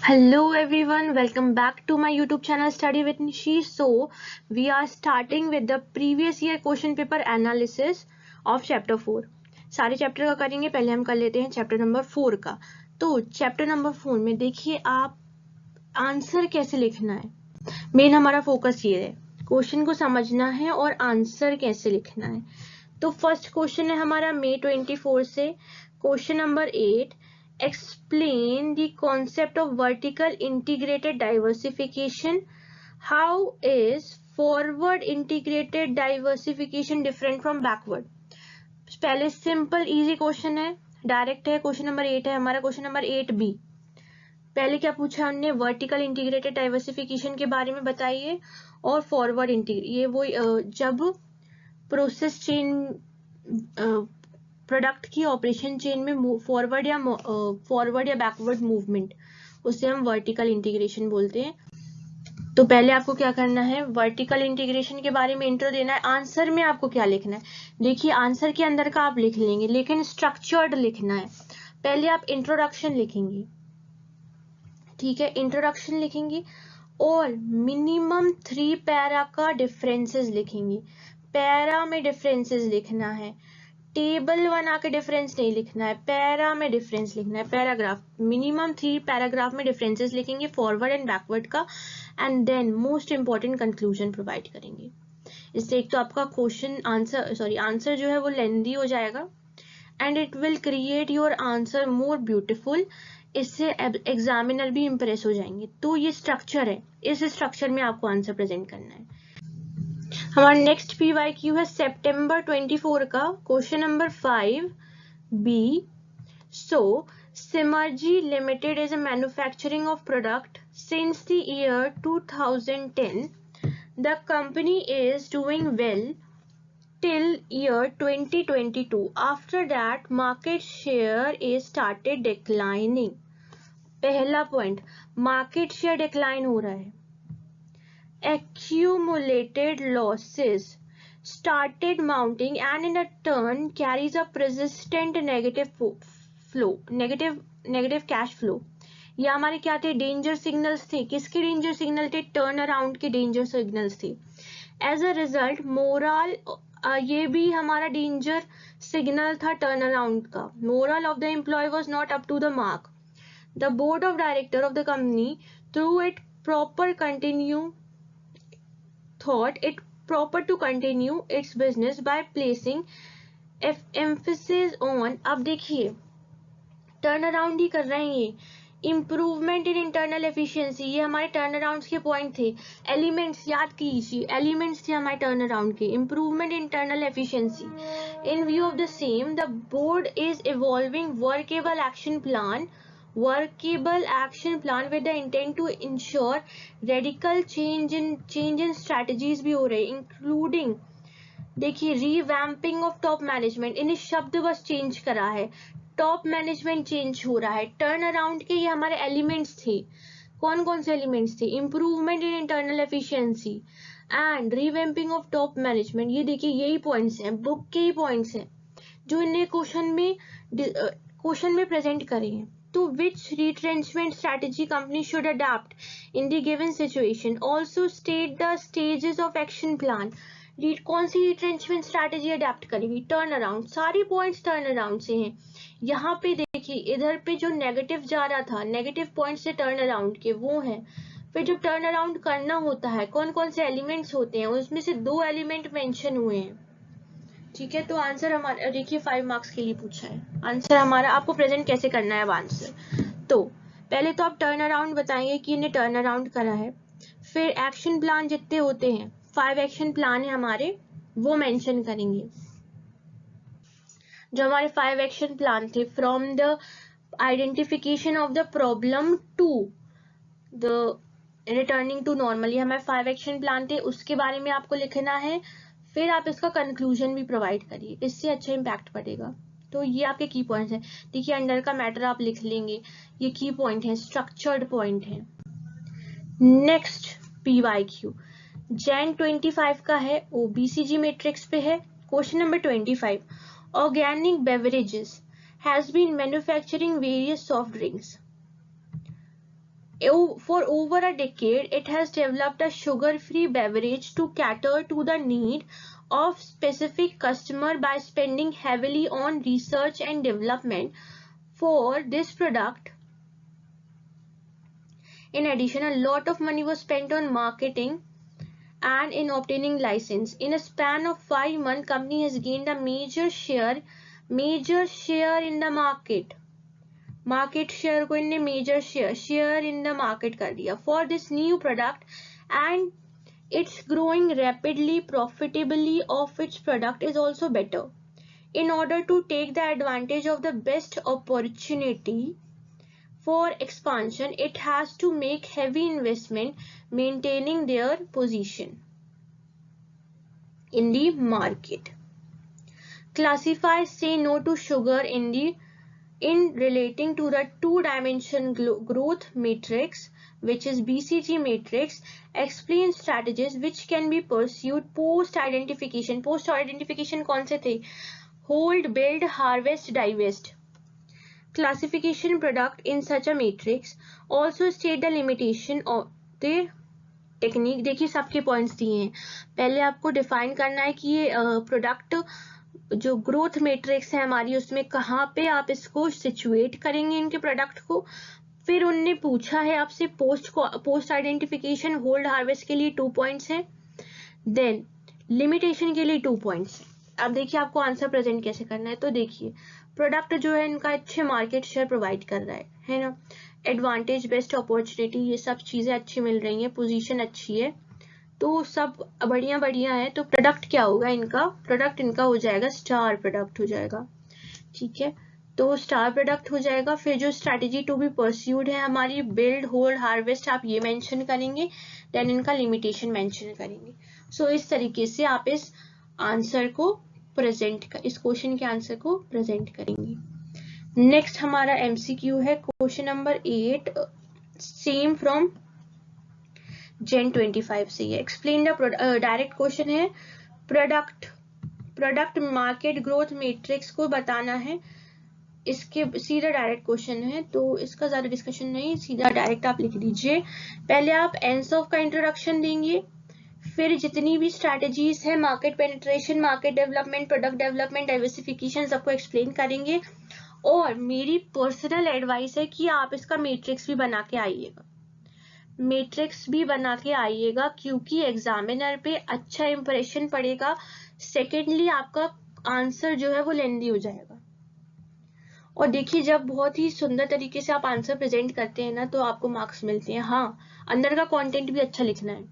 Hello everyone, welcome back to my YouTube channel Study with Nishi. So we are starting with the previous year question paper analysis of chapter 4. सारे chapter का करेंगे, पहले हम कर लेते हैं chapter number 4 का. तो चैप्टर नंबर 4 में देखिए आप आंसर कैसे लिखना है. मेन हमारा फोकस ये है, क्वेश्चन को समझना है और आंसर कैसे लिखना है. तो फर्स्ट क्वेश्चन है हमारा May 24 से, question number 8. Explain the concept of vertical integrated diversification. How is forward integrated diversification different from backward? पहले सिंपल इजी क्वेश्चन है, डायरेक्ट है. क्वेश्चन नंबर 8 है हमारा. Question number 8B. पहले क्या पूछा हमने, वर्टिकल इंटीग्रेटेड डाइवर्सिफिकेशन के बारे में बताइए, और फॉरवर्ड ये वो जब प्रोसेस चेन प्रोडक्ट की ऑपरेशन चेन में फॉरवर्ड या बैकवर्ड मूवमेंट, उसे हम वर्टिकल इंटीग्रेशन बोलते हैं. तो पहले आपको क्या करना है, वर्टिकल इंटीग्रेशन के बारे में इंट्रो देना है. आंसर में आपको क्या लिखना है, देखिए आंसर के अंदर का आप लिख लेंगे, लेकिन स्ट्रक्चर्ड लिखना है. पहले आप इंट्रोडक्शन लिखेंगे, ठीक है, इंट्रोडक्शन लिखेंगे और मिनिमम 3 पैरा का डिफरेंसेस लिखेंगे. पैरा में डिफरेंसेस लिखना है, टेबल बना के डिफरेंस नहीं लिखना है, पैरा में डिफरेंस लिखना है. पैराग्राफ मिनिमम 3 पैराग्राफ में डिफरेंसेस लिखेंगे फॉरवर्ड एंड बैकवर्ड का, and then most important conclusion provide करेंगे. इससे एक तो आपका क्वेश्चन आंसर जो है वो लेंथी हो जाएगा and it will create your answer more beautiful. इससे एग्जामिनर भी इम्प्रेस हो जाएंगे. तो ये स्ट्रक्चर है, इस स्ट्रक्चर में आपको आंसर प्रेजेंट करना है. हमारा नेक्स्ट PYQ है सितंबर 24 का, question number 5B. So Symergy Limited is a manufacturing of product since the year 2010. The company is doing well till year 2022. After that, market share is started declining. पहला point, market share decline हो रहा है. Accumulated losses started mounting and in a turn carries a persistent negative cash flow. ये हमारे क्या थे, danger signals थे. किसके डेंजर सिग्नल थे, टर्न अराउंड के डेंजर सिग्नल्स थे. एज अ रिजल्ट मोरल, ये भी हमारा डेंजर सिग्नल था टर्न अराउंड का. Moral of the employ was not up to the mark. The board of director of the company thought it proper to continue its business by placing emphasis on. अब देखिए turn around ही कर रहे हैं ये. Improvement in internal efficiency, ये हमारे turn around के point थे. एलिमेंट्स याद कीजिए, एलिमेंट्स थे हमारे टर्न अराउंड के. Improvement in internal efficiency. In view of the same the board is evolving workable action plan with the intent to ensure radical change in strategies भी हो रहे, including देखिए रिवैम्पिंग ऑफ टॉप मैनेजमेंट. इन्हें शब्द बस change करा है, top management change हो रहा है. टर्न अराउंड के ये हमारे एलिमेंट्स थे. कौन कौन से एलिमेंट्स थे, improvement in internal efficiency and revamping of top management. ये देखिए यही पॉइंट्स हैं, बुक के ही पॉइंट्स हैं जो इन्हें क्वेश्चन में प्रेजेंट करे हैं. To which retrenchment strategy company should adapt in the given situation. Also state the stages of action plan. कौन सी retrenchment strategy अडेप्ट करेगी, टर्न अराउंड. सारी पॉइंट्स टर्न अराउंड से हैं. यहाँ पे देखिए इधर पे जो नेगेटिव जा रहा था, नेगेटिव पॉइंट से टर्न अराउंड के वो हैं. फिर जब टर्न अराउंड करना होता है कौन कौन से एलिमेंट्स होते हैं, उसमें से 2 एलिमेंट मेंशन हुए हैं. ठीक है, तो आंसर हमारा देखिए 5 मार्क्स के लिए पूछा है. आंसर हमारा आपको प्रेजेंट कैसे करना है अब आंसर. तो पहले तो आप टर्न अराउंड बताएंगे कि इन्हें टर्न अराउंड करा है. फिर एक्शन प्लान जितने होते हैं, 5 एक्शन प्लान है हमारे, वो मेंशन करेंगे. जो हमारे 5 एक्शन प्लान थे, from the identification of the problem to the returning to normal, ये हमारे 5 एक्शन प्लान थे, उसके बारे में आपको लिखना है. फिर आप इसका कंक्लूजन भी प्रोवाइड करिए, इससे अच्छा इम्पैक्ट पड़ेगा. तो ये आपके की पॉइंट्स हैं. देखिए अंडर का मैटर आप लिख लेंगे, ये की पॉइंट है, स्ट्रक्चर्ड पॉइंट है. नेक्स्ट PYQ Jan 25 का है, OBCG मैट्रिक्स पे है. Question number 25. Organic beverages has been manufacturing various soft drinks. For over a decade, it has developed a sugar-free beverage to cater to the need of specific customer by spending heavily on research and development for this product. In addition, a lot of money was spent on marketing and in obtaining license. In a span of 5 months, company has gained a major share in the market. Market share को इनने major share in the market कर दिया for this new product and it's growing rapidly profitably of its product is also better. In order to take the advantage of the best opportunity for expansion, it has to make heavy investment maintaining their position in the market. Classify say no to sugar in relating to the two-dimension growth matrix, which is BCG matrix. Explain strategies which can be pursued post identification. Post identification कौन से थे? Hold, build, harvest, divest. Classification product in such a matrix. Also state the limitation of the technique. देखिए सबके points दिए हैं. पहले आपको define करना है कि ये प्रोडक्ट जो ग्रोथ मैट्रिक्स है हमारी उसमें कहाँ पे आप इसको सिचुएट करेंगे इनके प्रोडक्ट को. फिर उनने पूछा है आपसे पोस्ट आइडेंटिफिकेशन होल्ड हार्वेस्ट के लिए 2 पॉइंट्स है, देन लिमिटेशन के लिए 2 पॉइंट्स. अब देखिए आपको आंसर प्रेजेंट कैसे करना है. तो देखिए प्रोडक्ट जो है इनका अच्छे मार्केट शेयर प्रोवाइड कर रहा है ना, एडवांटेज, बेस्ट अपॉर्चुनिटी, ये सब चीजें अच्छी मिल रही हैं, पोजीशन अच्छी है, तो सब बढ़िया है. तो प्रोडक्ट क्या होगा इनका? प्रोडक्ट इनका हो जाएगा स्टार प्रोडक्ट हो जाएगा. ठीक है, तो स्टार प्रोडक्ट हो जाएगा. फिर जो स्ट्रैटेजी टू बी परस्यूड है हमारी बिल्ड, होल्ड, हार्वेस्ट, आप ये मेंशन करेंगे, देन इनका लिमिटेशन मेंशन करेंगे. सो इस तरीके से आप इस आंसर को इस क्वेश्चन के आंसर को प्रेजेंट करेंगे. नेक्स्ट हमारा एमसीक्यू है question number 8, same from Gen 25 से. ये एक्सप्लेन द डायरेक्ट क्वेश्चन है. प्रोडक्ट मार्केट ग्रोथ मैट्रिक्स को बताना है. इसके सीधा डायरेक्ट क्वेश्चन है, तो इसका ज्यादा डिस्कशन नहीं, सीधा डायरेक्ट आप लिख दीजिए. पहले आप एनसॉफ का इंट्रोडक्शन देंगे, फिर जितनी भी स्ट्रैटेजीज है market penetration, market development, product development, diversification, सबको एक्सप्लेन करेंगे. और मेरी पर्सनल एडवाइस है कि आप इसका मैट्रिक्स भी बना के आइएगा, क्योंकि एग्जामिनर पे अच्छा इंप्रेशन पड़ेगा. सेकेंडली आपका आंसर जो है वो लेंदी हो जाएगा. और देखिए जब बहुत ही सुंदर तरीके से आप आंसर प्रेजेंट करते हैं ना तो आपको मार्क्स मिलते हैं. हाँ, अंदर का कंटेंट भी अच्छा लिखना है.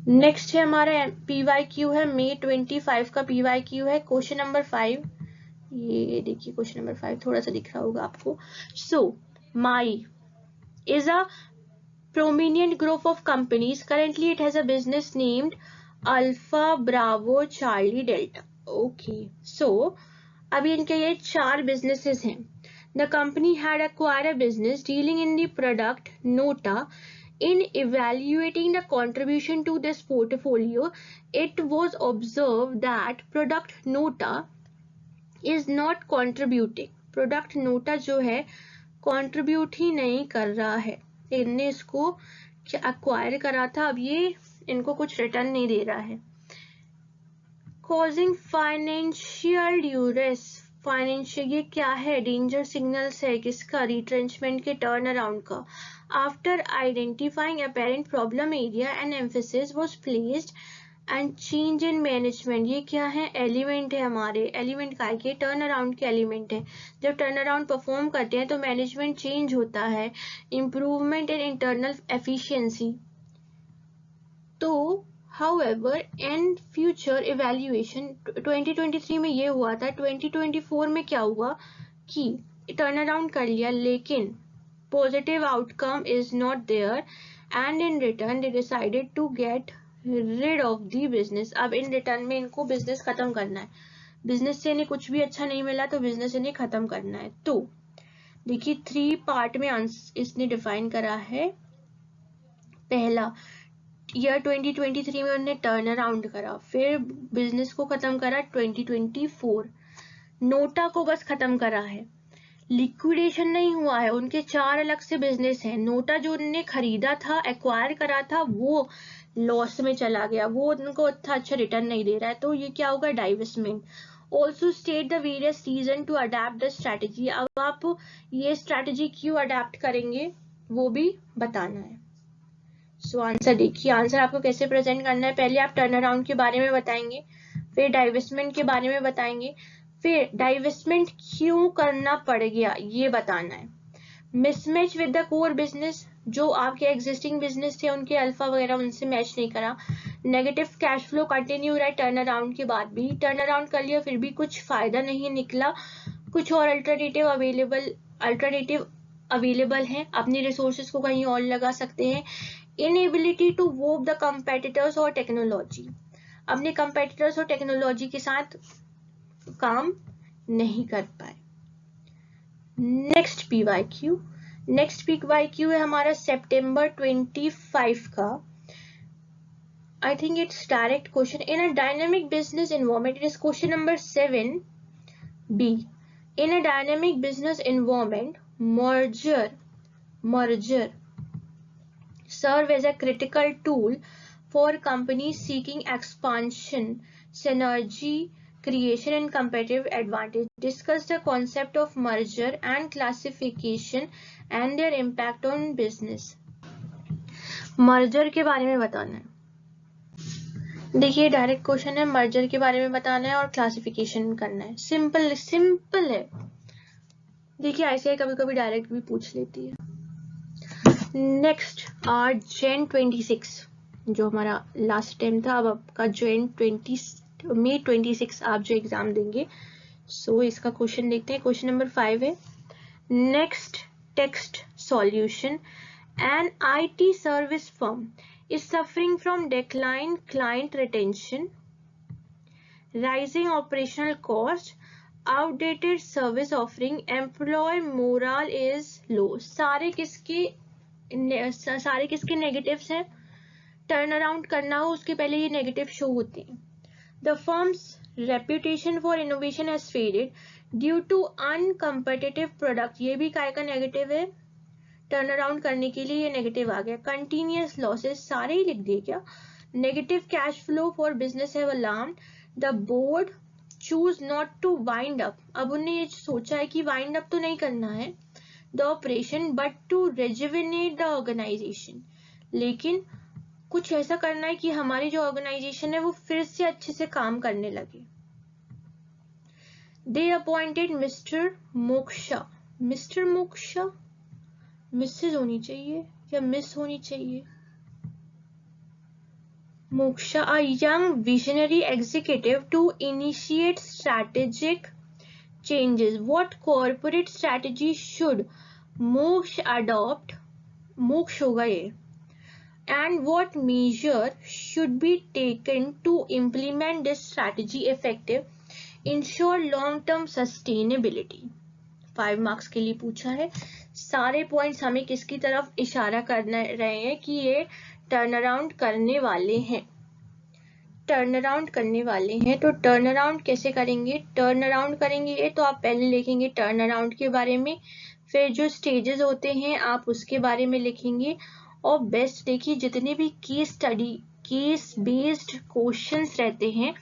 नेक्स्ट है हमारा पीवाईक्यू है, May 25 का पीवाईक्यू है. क्वेश्चन नंबर 5, ये देखिए क्वेश्चन नंबर 5 थोड़ा सा दिख रहा होगा आपको. सो माई is a prominent group of companies. Currently it has a business named Alpha Bravo Charlie Delta. Okay, so अभी इनके ये 4 businesses हैं. The company had acquired a business dealing in the product Nota. In evaluating the contribution to this portfolio, it was observed that product Nota is not contributing. Product Nota जो है contribute ही नहीं कर रहा है. इनने इसको acquire करा था, अब ये इनको कुछ रिटर्न नहीं दे रहा है. Causing financial duress. फाइनेंशियल ये क्या है? डेंजर सिग्नल्स है किसका? रिट्रेंचमेंट के टर्न अराउंड का. After identifying apparent problem area and emphasis was placed and change in management. ये क्या है? एलिमेंट है हमारे. एलिमेंट का ये टर्न अराउंड के एलिमेंट है. जब टर्न अराउंड परफॉर्म करते हैं तो मैनेजमेंट चेंज होता है. Improvement in internal efficiency. तो हाउएवर इन फ्यूचर इवैल्यूएशन 2023 में ये हुआ था, 2024 में क्या हुआ कि टर्न अराउंड कर लिया लेकिन positive outcome is not there and in return they decided to get rid of the business. अब इन रिटर्न में इनको बिजनेस खत्म करना है. बिजनेस से इन्हें कुछ भी अच्छा नहीं मिला तो बिजनेस इन्हें खत्म करना है. तो देखिए 3 पार्ट में इसने डिफाइन करा है. पहला, ईयर 2023 में उन्होंने टर्न अराउंड करा, फिर बिजनेस को खत्म करा 2024. नोटा को बस खत्म करा है, लिक्विडेशन नहीं हुआ है, उनके 4 अलग से बिजनेस हैं। नोटा जो उन्होंने खरीदा था, एक्वायर करा था, वो लॉस में चला गया, वो उनको अच्छा रिटर्न नहीं दे रहा है, तो ये क्या होगा, divestment. Also state the various reason to adapt the strategy. अब आप ये स्ट्रैटेजी क्यों अडेप्ट करेंगे वो भी बताना है। सो आंसर देखिए, आंसर आपको कैसे प्रेजेंट करना है। पहले आप टर्न अराउंड के बारे में बताएंगे, फिर डाइवेस्टमेंट के बारे में बताएंगे, फिर डाइवेस्टमेंट क्यों करना पड़ गया ये बताना है। Mismatch with the core business, जो आपके एग्जिस्टिंग बिजनेस थे उनके अल्फा वगैरह उनसे मैच नहीं करा। नेगेटिव कैश फ्लो कंटिन्यू रहा है टर्न अराउंड के बाद भी, टर्न अराउंड कर लिया फिर भी कुछ फायदा नहीं निकला, कुछ और अल्टरनेटिव अवेलेबल हैं, अपनी रिसोर्सेज को कहीं और लगा सकते हैं। Inability to work the competitors और टेक्नोलॉजी, अपने कंपेटिटर्स और टेक्नोलॉजी के साथ काम नहीं कर पाए। नेक्स्ट पीवाईक्यू है हमारा सितंबर 25 का। I think it's direct question. In a dynamic business environment, it is question number 7B. In a dynamic business environment, merger serve as a critical tool for companies seeking expansion, synergy creation and competitive advantage. Discuss the concept of merger and classification and their impact on business. Merger के बारे में बताना है। देखिए direct question है, merger के बारे में बताना है और क्लासिफिकेशन करना है। सिंपल है। देखिए ऐसे कभी कभी डायरेक्ट भी पूछ लेती है। नेक्स्ट Jan 26, जो हमारा लास्ट टाइम था, अब आपका May 26 आप जो एग्जाम देंगे। सो इसका क्वेश्चन देखते हैं। क्वेश्चन नंबर 5 है, next text solution, an IT service firm is suffering from declined client retention, rising operational cost, outdated service offering, employee morale is low. सारे किसके नेगेटिव्स हैं। टर्न अराउंड करना हो उसके पहले ये नेगेटिव शो होते हैं। The firm's reputation for innovation has faded due to uncompetitive product, ये भी काय का नेगेटिव है। टर्न अराउंड करने के लिए ये नेगेटिव आ गया। कंटिन्यूअस लॉसेस, सारे ही लिख दिए क्या। Negative cash flow for business have alarmed the board choose not to wind up, अब उन्हें ये सोचा है कि वाइंड अप तो नहीं करना है the operation but to rejuvenate the organisation, लेकिन कुछ ऐसा करना है कि हमारी जो ऑर्गेनाइजेशन है वो फिर से अच्छे से काम करने लगे। दे अपॉइंटेड मिस्टर मोक्षा, मिसेज होनी चाहिए या मिस होनी चाहिए, moksha, a young visionary executive to initiate strategic changes. What corporate strategy should Moksha adopt? मोक्ष होगा ये। And what measure should be taken to implement this strategy effective, ensure long-term sustainability? 5 marks के लिए पूछा है। सारे पॉइंट्स हमें किसकी तरफ इशारा कर रहे हैं कि ये टर्न अराउंड करने वाले हैं। तो टर्न अराउंड कैसे करेंगे, तो आप पहले लिखेंगे टर्न अराउंड के बारे में, फिर जो स्टेजेस होते हैं आप उसके बारे में लिखेंगे, और बेस्ट देखिए जितने भी केस बेस्ड क्वेश्चंस रहते हैं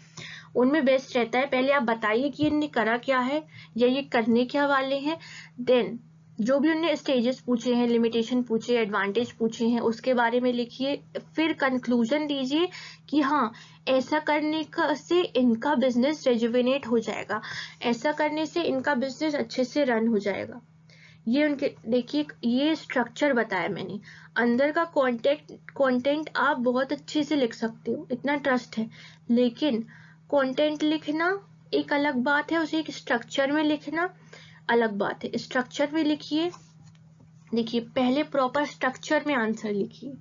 उनमें बेस्ट रहता है पहले आप बताइए कि इन्होंने करा क्या है या ये करने क्या वाले हैं, देन जो भी उन्होंने स्टेजेस पूछे हैं, लिमिटेशन पूछे, एडवांटेज पूछे हैं, उसके बारे में लिखिए, फिर कंक्लूजन दीजिए कि हाँ ऐसा करने से इनका बिजनेस रेजुविनेट हो जाएगा, ऐसा करने से इनका बिजनेस अच्छे से रन हो जाएगा। ये उनके देखिए ये स्ट्रक्चर बताया मैंने। अंदर का कंटेंट आप बहुत अच्छे से लिख सकते हो, इतना ट्रस्ट है, लेकिन कंटेंट लिखना एक अलग बात है, उसे एक स्ट्रक्चर में लिखना अलग बात है। स्ट्रक्चर में लिखिए, देखिए पहले प्रॉपर स्ट्रक्चर में आंसर लिखिए,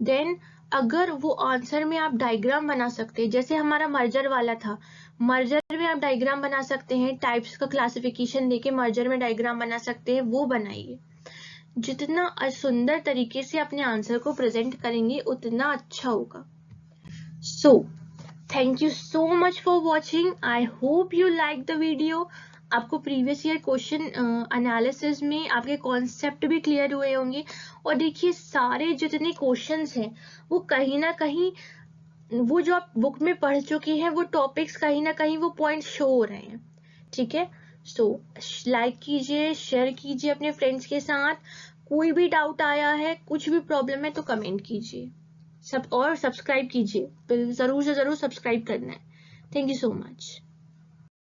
देन अगर वो आंसर में आप डायग्राम बना सकते हैं, जैसे हमारा मर्जर वाला था, मर्जर में आप डायग्राम बना सकते हैं, टाइप्स का क्लासिफिकेशन देके मर्जर में डायग्राम बना सकते हैं, वो बनाइए। जितना सुंदर तरीके से अपने आंसर को प्रेजेंट करेंगे उतना अच्छा होगा। सो thank you so much for watching. I hope you liked the video. आपको प्रीवियस ईयर क्वेश्चन एनालिसिस में आपके कॉन्सेप्ट भी क्लियर हुए होंगे। और देखिए सारे जितने क्वेश्चंस हैं वो कहीं ना कहीं वो जो आप बुक में पढ़ चुके हैं वो टॉपिक्स कहीं ना कहीं वो पॉइंट शो हो रहे हैं। ठीक है, सो लाइक कीजिए, शेयर कीजिए अपने फ्रेंड्स के साथ। कोई भी डाउट आया है, कुछ भी प्रॉब्लम है तो कमेंट कीजिए सब, और सब्सक्राइब कीजिए, जरूर से जरूर सब्सक्राइब करना है। Thank you so much.